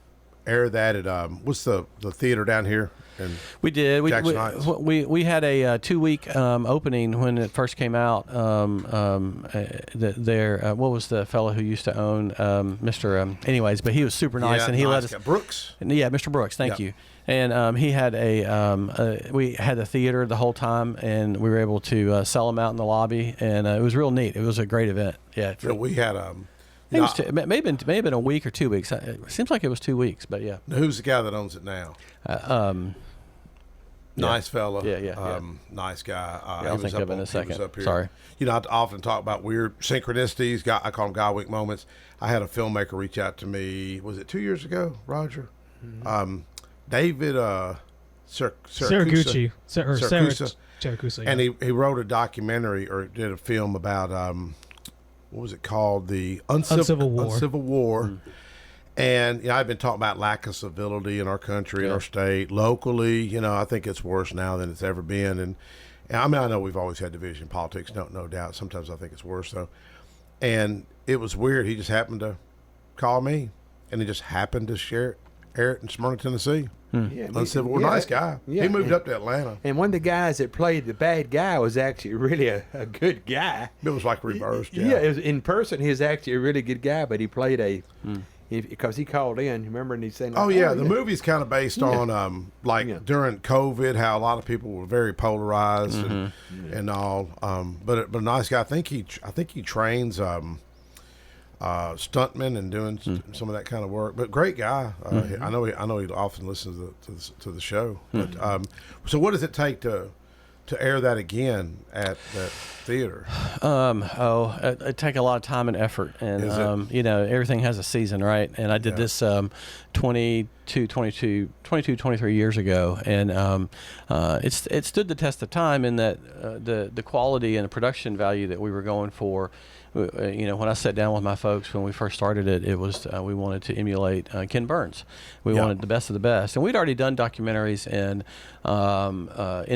air that at what's the theater down here? We did. Jackson Heights. We had a 2-week opening when it first came out. What was the fellow who used to own Mr. Anyways, but he was super nice, and he let us. Brooks. Yeah, Mr. Brooks. Thank you. And he had we had the theater the whole time, and we were able to sell them out in the lobby, and it was real neat. It was a great event. Yeah. So we had it may have been a week or 2 weeks. It seems like it was 2 weeks, but yeah. Who's the guy that owns it now? Nice fella. Yeah. Nice guy. I'll think of it in a second. Sorry. I often talk about weird synchronicities. I call them God Week moments. I had a filmmaker reach out to me. Was it 2 years ago, Roger? Mm-hmm. David Saracusa. And he wrote a documentary or did a film about what was it called? The Uncivil War. Mm-hmm. And I've been talking about lack of civility in our country, in our state, locally. I think it's worse now than it's ever been. And I know we've always had division in politics, no doubt. Sometimes I think it's worse though. And it was weird. He just happened to call me, and he just happened to air it in Smyrna, Tennessee. Uncivil War, nice guy. Yeah. He moved up to Atlanta. And one of the guys that played the bad guy was actually really a good guy. It was like reversed. Yeah, it was, in person, he was actually a really good guy, but he played because he called in, remember, and he's saying, the movie's kind of based on during COVID, how a lot of people were very polarized and all. But a nice guy. I think he trains stuntmen and doing some of that kind of work. But great guy. I know he often listens to the show. But so what does it take to air that again at that theater? It take a lot of time and effort, and everything has a season, right? And I did this 23 years ago, and it stood the test of time in that the quality and the production value that we were going for. When I sat down with my folks when we first started it was we wanted to emulate Ken Burns. We wanted the best of the best, and we'd already done documentaries in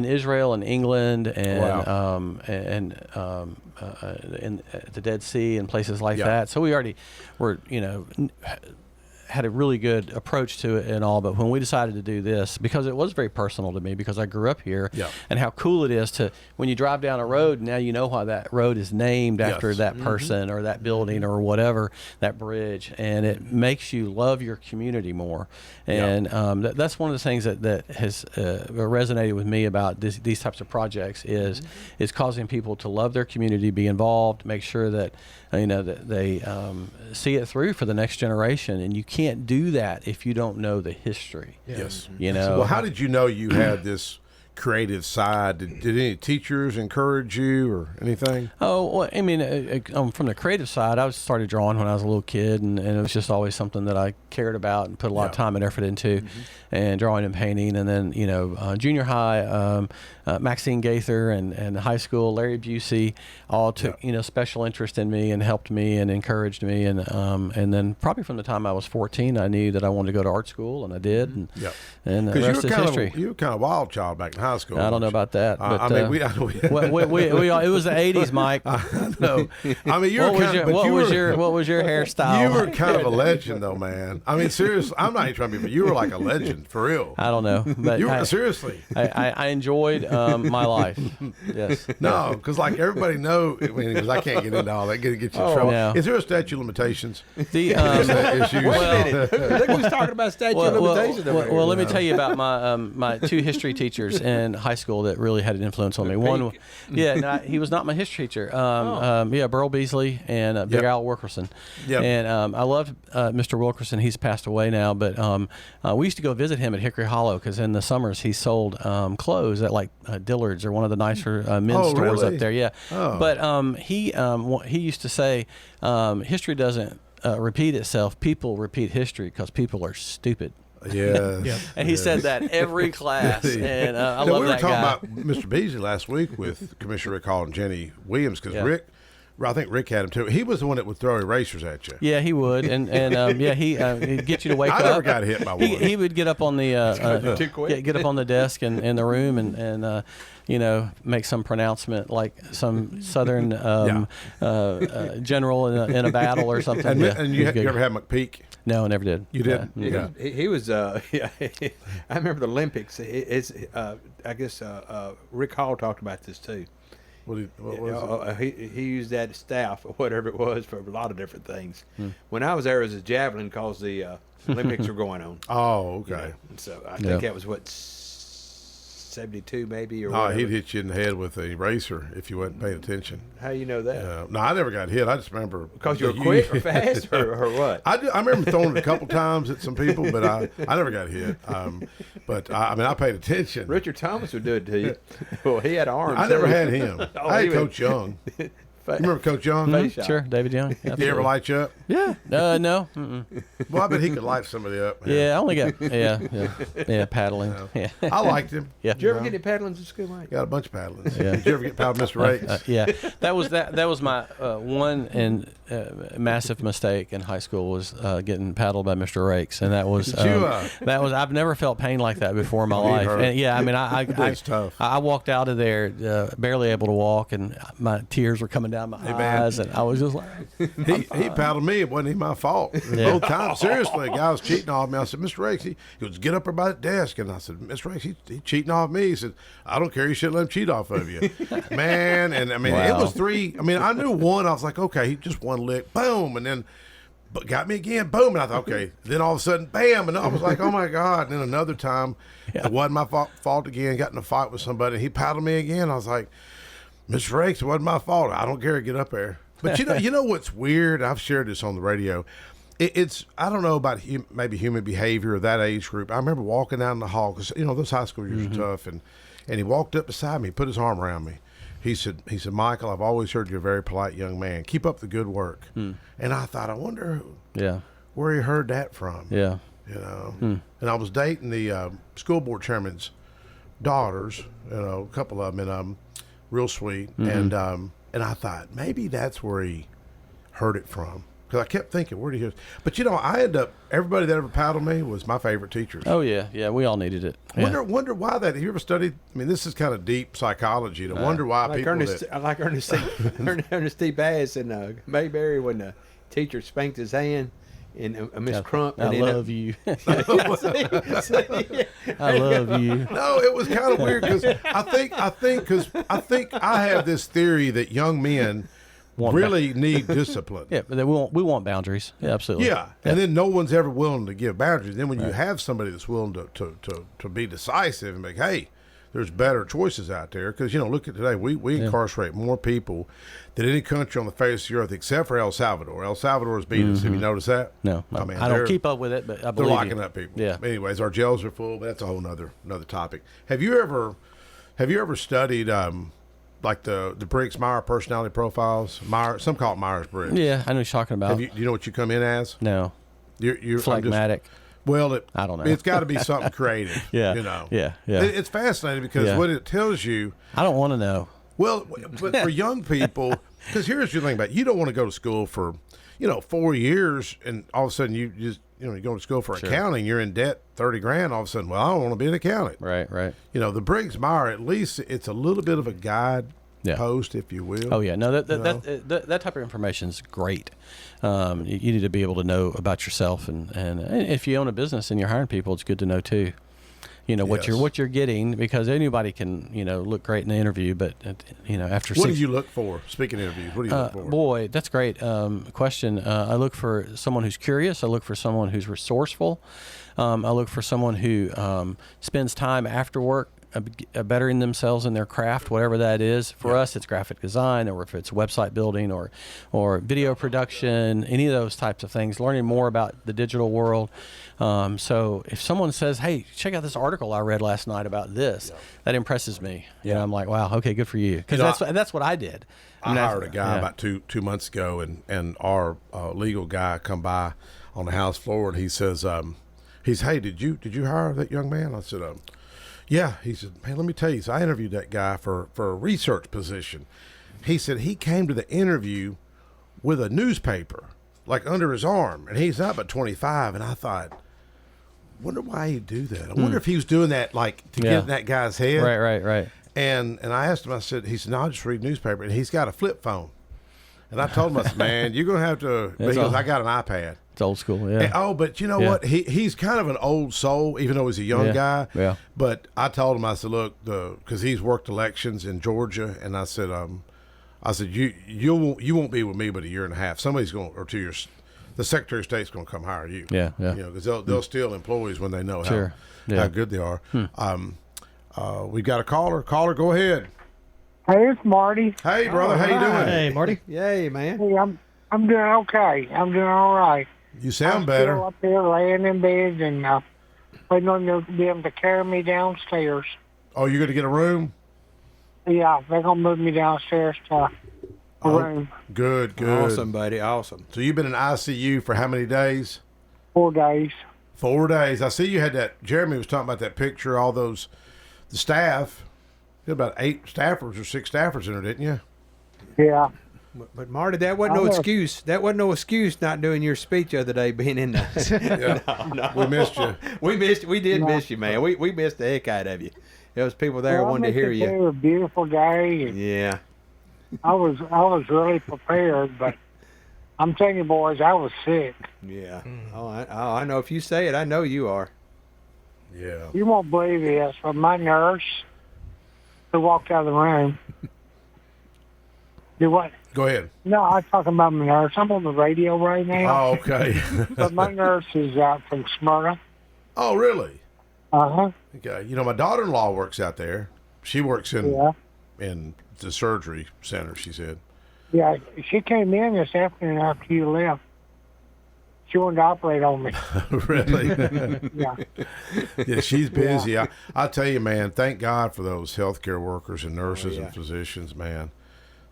Israel and England and in the Dead Sea and places like that. So we already were had a really good approach to it and all, but when we decided to do this, because it was very personal to me, because I grew up here, and how cool it is to, when you drive down a road, now you know why that road is named after that person or that building or whatever, that bridge, and it makes you love your community more. And that's one of the things that has resonated with me about these types of projects is causing people to love their community, be involved, make sure that that they see it through for the next generation, and you can't do that if you don't know the history. Yes. Well, how did you know you had this creative side? Did any teachers encourage you or anything? Oh, well, I mean, from the creative side, I started drawing when I was a little kid, and it was just always something that I cared about and put a lot of time and effort into, and drawing and painting. And then, junior high, Maxine Gaither, and high school, Larry Busey, all took, special interest in me and helped me and encouraged me. And then probably from the time I was 14, I knew that I wanted to go to art school, and I did. And the rest is history. You were kind of a wild child back in high school. I don't know about that. But, I mean, it was the 80s, Mike. I know. I mean, what was your hairstyle? You were kind of a legend, though, man. I mean, seriously, I'm not even trying to be, but you were like a legend, for real. I don't know. But seriously. I enjoyed my life. Yes. No, because like everybody knows, because I can't get into all that, get you in trouble. Yeah. Is there a statute of limitations? Look who's talking about statute of limitations. Well, let me tell you about my two history teachers in high school that really had an influence on me. One, he was not my history teacher. Burl Beasley and Big Al Wilkerson. And I loved Mr. Wilkerson. He's passed away now, but we used to go visit him at Hickory Hollow because in the summers he sold clothes at like Dillard's or one of the nicer men's stores up there. Yeah. But he used to say history doesn't repeat itself. People repeat history because people are stupid. Yeah. And he said that every class, and I love that guy. We were talking about Mr. Beasley last week with Commissioner Rick Hall and Jenny Williams, because I think Rick had him too. He was the one that would throw erasers at you. Yeah, he would, and he'd get you to wake up. I never got hit by one. He would get up on the get up on the desk in the room and make some pronouncement like some Southern general in a battle or something. And you ever had McPeak? No, I never did. You did? Yeah. He was. I remember the Olympics. I guess Rick Hall talked about this too. What was it? He used that staff or whatever it was for a lot of different things. When I was there, it was a javelin because the Olympics were going on. Oh, okay. So I think that was what 72 maybe or whatever. He'd hit you in the head with a eraser if you wasn't paying attention. How you know that? No, I never got hit. I just remember because you were quick or fast or what? I remember throwing it a couple times at some people, but I never got hit. But I paid attention. Richard Thomas would do it to you. Well, he had arms. I never had him. I had Coach Young. You remember Coach Young? Sure, David Young. Did he ever light you up? Yeah. No. Well, I bet he could light somebody up. Yeah, I only got paddling. Yeah. I liked him. Yeah. Did you ever get any paddlings in school, Mike? Got a bunch of paddlings. Yeah. Did you ever get paddled, Mr. Rakes? Yeah. That was my one and massive mistake in high school was getting paddled by Mr. Rakes, and that was I've never felt pain like that before in my life. And It's tough. I walked out of there barely able to walk, and my tears were coming down my eyes, and I was just like, he paddled me. It wasn't even my fault. Both times. Seriously, a guy was cheating off me. I said, Mr. Rakes, he goes, get up there by the desk. And I said, Mr. Rakes, he cheating off me. He said, I don't care. You shouldn't let him cheat off of you. Man, and it was three. I knew one. I was like, okay, he just one lick. Boom. And then got me again. Boom. And I thought, okay. Then all of a sudden, bam. And I was like, oh, my God. And then another time, it wasn't my fault again. Got in a fight with somebody. And he paddled me again. I was like, Mr. Rakes, it wasn't my fault. I don't care. Get up there. But you know what's weird? I've shared this on the radio. It's I don't know about maybe human behavior of that age group. I remember walking down the hall because those high school years are tough, and he walked up beside me, put his arm around me. He said, Michael, I've always heard you're a very polite young man. Keep up the good work. And I thought, I wonder where he heard that from. Yeah, And I was dating the school board chairman's daughters, a couple of them, and real sweet, and I thought maybe that's where he heard it from. Because I kept thinking, where did he hear it? But I ended up, everybody that ever paddled me was my favorite teachers. Oh, yeah, we all needed it. Yeah. Wonder why that. Have you ever studied? This is kind of deep psychology to wonder why people I like Ernest T. Bass and Mayberry when the teacher spanked his hand. And Miss Crump. I love you. I love you. No, it was kind of weird because I think I have this theory that young men really need discipline. Yeah, but we want boundaries. Yeah, absolutely. Yeah, and then no one's ever willing to give boundaries. Then when you have somebody that's willing to be decisive and be, hey, there's better choices out there. Because, look at today. We incarcerate more people than any country on the face of the earth except for El Salvador. El Salvador has beat us. Have you noticed that? No. I don't keep up with it, but I believe they're locking up people. Yeah. Anyways, our jails are full, but that's a whole another topic. Have you ever studied like the Briggs-Myers personality profiles? Some call it Myers-Briggs. Yeah, I know what you're talking about. Do you know what you come in as? No. You're phlegmatic. I don't know. It's got to be something creative. Yeah. Yeah. It's fascinating because what it tells you. I don't want to know. Well, but for young people, because here's your thing about it. You don't want to go to school for, 4 years and all of a sudden you just, you go to school for accounting, you're in debt $30,000. All of a sudden, well, I don't want to be an accountant. Right. The Briggs-Myers, at least it's a little bit of a guide post, if you will. Oh yeah, no, that type of information is great. You need to be able to know about yourself, and if you own a business and you're hiring people, it's good to know too. What you're getting, because anybody can look great in the interview, but after what do you look for? Speaking of interviews, what do you look for? Boy, that's a great question. I look for someone who's curious. I look for someone who's resourceful. I look for someone who spends time after work bettering themselves in their craft, whatever that is. For us, it's graphic design, or if it's website building or video production, any of those types of things, learning more about the digital world. So if someone says, hey, check out this article I read last night about this, that impresses me. I'm like, wow, okay, good for you. Because that's what I did. I hired a guy about two months ago, and our legal guy come by on the house floor, and he says, hey, did you hire that young man? I said, yeah. He said, man, let me tell you. So I interviewed that guy for a research position. he said he came to the interview with a newspaper, like under his arm, and he's not but 25. And I thought, wonder why he'd do that. I wonder if he was doing that like to get in that guy's head. Right. And I asked him, he said, no, I just read newspaper. And he's got a flip phone. And I told him, I said, man, you're going to have to, he goes, I got an iPad. It's old school, yeah. And, but you know what? He's kind of an old soul, even though he's a young guy. Yeah. But I told him, I said, look, because he's worked elections in Georgia, and I said, you won't be with me but a year and a half. Somebody's going, or 2 years. The Secretary of State's going to come hire you. Yeah. You know, because they'll steal employees when they know how good they are. We've got a caller. Caller, go ahead. Hey, it's Marty. Hey, brother, how you doing? Hey, Marty. Yay, man. Hey, I'm doing okay. I'm doing all right. You sound I'm better. Still up there laying in bed and waiting on them to be able to carry me downstairs. Oh, you're going to get a room? Yeah, they're going to move me downstairs to a room. Good. Awesome, buddy. Awesome. So you've been in ICU for how many days? 4 days. 4 days. I see you had that. Jeremy was talking about that picture. All those, the staff. You had about 8 staffers or 6 staffers in there, didn't you? Yeah. But Marty, that wasn't no excuse. That wasn't no excuse not doing your speech the other day, being in the. No. We missed you. We did miss you, man. We missed the heck out of you. There was people there wanting to hear you. It was a beautiful day. And yeah. I was really prepared, but I'm telling you, boys, I was sick. Yeah. Oh, I know. If you say it, I know you are. Yeah. You won't believe this, but my nurse who walked out of the room. Do what? Go ahead. No, I'm talking about my nurse. I'm on the radio right now. Oh, okay. But my nurse is out from Smyrna. Oh, really? Uh-huh. Okay. You know, my daughter-in-law works out there. She works in the surgery center, she said. Yeah, she came in this afternoon after you left. She wanted to operate on me. Really? Yeah. Yeah, she's busy. Yeah. I tell you, man, thank God for those healthcare workers and nurses and physicians, man.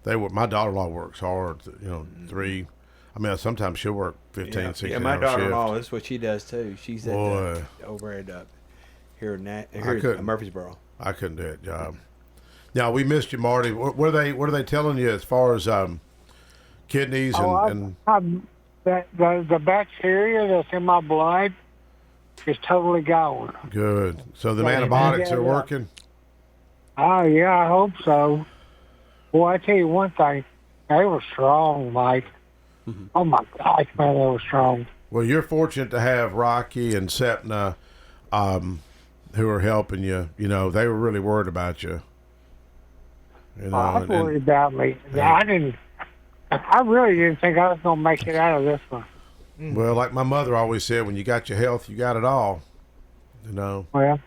My daughter-in-law works hard, 3. I mean, sometimes she'll work 15, 16 hours. My daughter-in-law, shift. that's what she does too. She's at over at here in Murfreesboro. I couldn't do that job. Now, we missed you, Marty. What are they telling you as far as kidneys and the bacteria that's in my blood is totally gone. Good. So the antibiotics are working? Oh, yeah, I hope so. Well, I tell you one thing. They were strong, Mike. Mm-hmm. Oh, my gosh, man, they were strong. Well, you're fortunate to have Rocky and Sepna who are helping you. You know, they were really worried about you. You know, I was worried about me. I really didn't think I was going to make it out of this one. Well, like my mother always said, when you got your health, you got it all. You know. Well,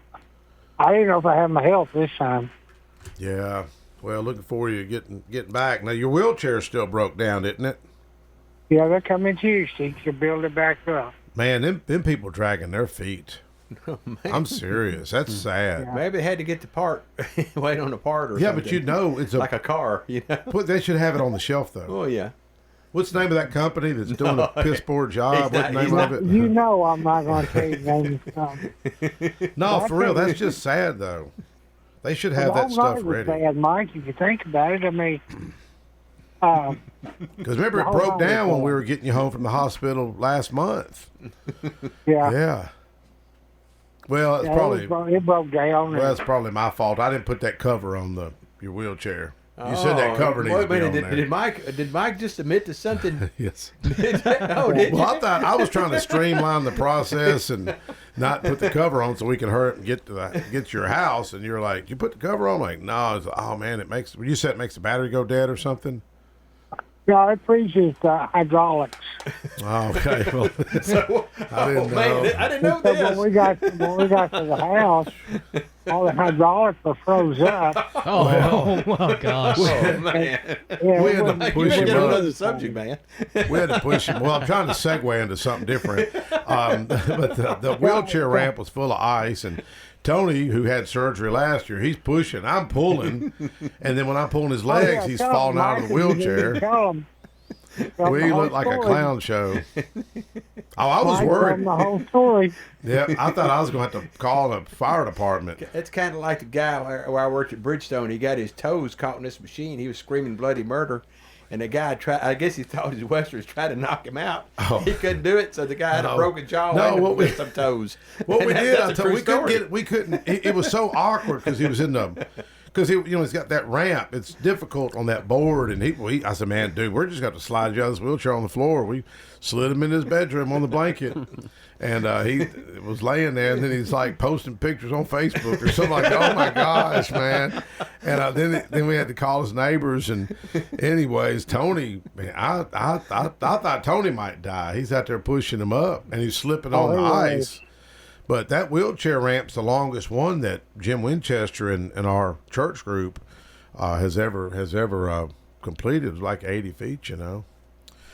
I didn't know if I had my health this time. Yeah. Well, looking forward to you getting back. Now, your wheelchair's still broke down, isn't it? Yeah, they're coming Tuesday to build it back up. Man, them people dragging their feet. Oh, I'm serious. That's sad. Yeah. Maybe they had to get the part, wait on the part or something. Yeah, but you know, it's like a car. You know? They should have it on the shelf, though. Oh, yeah. What's the name of that company that's doing a piss poor job? What's the name of it? You know I'm not going to tell you the name of the No, for real. That's just sad, though. They should have that stuff ready. Bad, Mike, if you think about it. I mean, because remember, it broke down when we were getting you home from the hospital last month. Yeah. Well, it's probably it broke down. Well, that's probably my fault. I didn't put that cover on your wheelchair. You said that cover needs to be on there. Did Mike just admit to something? Yes. Did well, I thought I was trying to streamline the process and not put the cover on so we can hurry and get to your house. And you're like, you put the cover on? I'm like, no. It's, oh man, you said it makes the battery go dead or something. No, it freezes the hydraulics. Oh, okay. Well, I didn't know. Man, I didn't know this. When we got to the house, all the hydraulics were froze up. Oh gosh. Oh, man. Yeah, we had to push him up. Another subject, man. We had to push him. Well, I'm trying to segue into something different. But the wheelchair ramp was full of ice, and Tony, who had surgery last year, he's pushing. I'm pulling. And then when I'm pulling his legs, he's falling out of the wheelchair. We looked like a clown show. Oh, I was worried. The whole story. Yeah, I thought I was going to have to call the fire department. It's kind of like the guy where I worked at Bridgestone. He got his toes caught in this machine. He was screaming bloody murder. And the guy I guess he thought his Westerners tried to knock him out. Oh. He couldn't do it, so the guy had a broken jaw and some toes. What we did, that's a true story. we couldn't. It was so awkward because he was in the, because he's got that ramp. It's difficult on that board, and I said, man, dude, we're just got to slide you out of this wheelchair on the floor. We slid him in his bedroom on the blanket, and he was laying there, and then he's like posting pictures on Facebook or something like, oh my gosh, man. And then we had to call his neighbors, and anyways, Tony, man, I thought Tony might die. He's out there pushing him up, and he's slipping on the ice. But that wheelchair ramp's the longest one that Jim Winchester and our church group has ever completed. It's like 80 feet,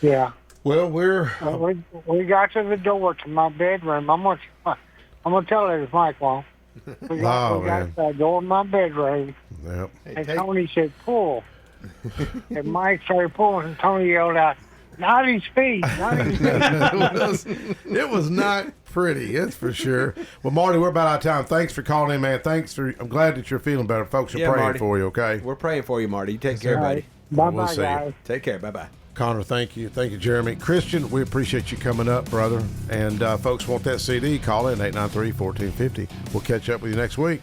Yeah. Well, we got to the door to my bedroom. I'm gonna tell it if Mike won't. We got to the door of my bedroom. Yep. And Tony said, pull. And Mike started pulling, and Tony yelled out, not his feet, not his feet. It was not pretty, that's for sure. Well, Marty, we're about out of time. Thanks for calling in, man. I'm glad that you're feeling better. Folks are praying Marty. for you, okay? We're praying for you, Marty. You take care, buddy. Bye-bye, guys. Take care. Bye-bye. Connor, thank you. Thank you, Jeremy. Christian, we appreciate you coming up, brother. And folks want that CD, call in 893-1450. We'll catch up with you next week.